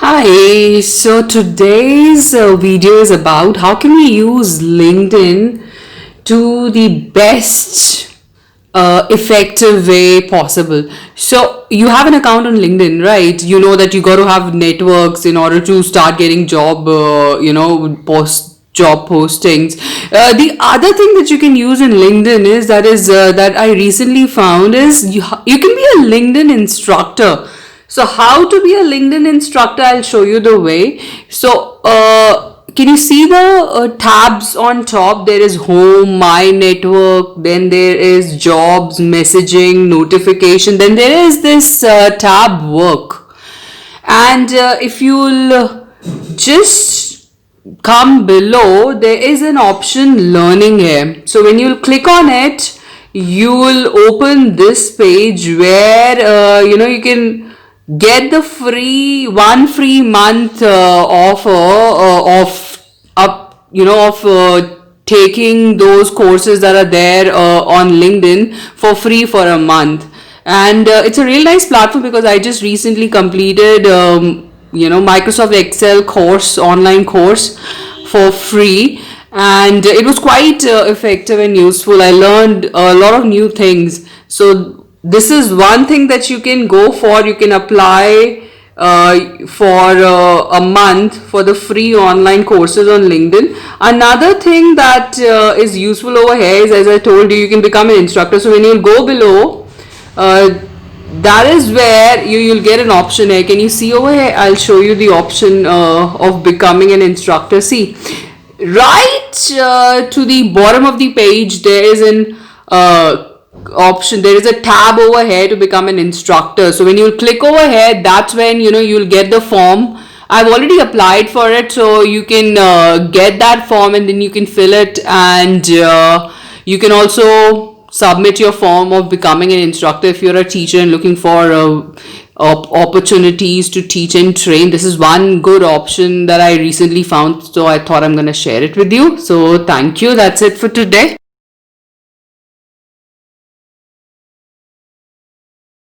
Hi, so today's video is about how can we use LinkedIn to the best effective way possible. So you have an account on LinkedIn, right? You know that you got to have networks in order to start getting job postings. The other thing that you can use in LinkedIn is that I recently found is you can be a LinkedIn instructor. So how to be a LinkedIn instructor? I'll show you the way. So can you see the tabs on top? There is home, my network, then there is jobs, messaging, notification, then there is this tab work. And if you'll just come below, there is an option learning here. So when you'll click on it, you will open this page where you can get the one free month offer of taking those courses that are there on LinkedIn for free for a month. And it's a real nice platform because I just recently completed Microsoft Excel online course for free, and it was quite effective and useful. I learned a lot of new things. So this is one thing that you can go for. You can apply for a month for the free online courses on LinkedIn. Another thing that is useful over here is, as I told you, you can become an instructor. So when you go below, that is where you'll get an option here. Can you see over here? I'll show you the option of becoming an instructor. See, right to the bottom of the page, there is an option. There is a tab over here to become an instructor. So when you click over here, that's when you'll get the form. I've already applied for it, so you can get that form and then you can fill it, and you can also submit your form of becoming an instructor if you're a teacher and looking for opportunities to teach and train. This is one good option that I recently found, so I thought I'm going to share it with you. So thank you. That's it for today.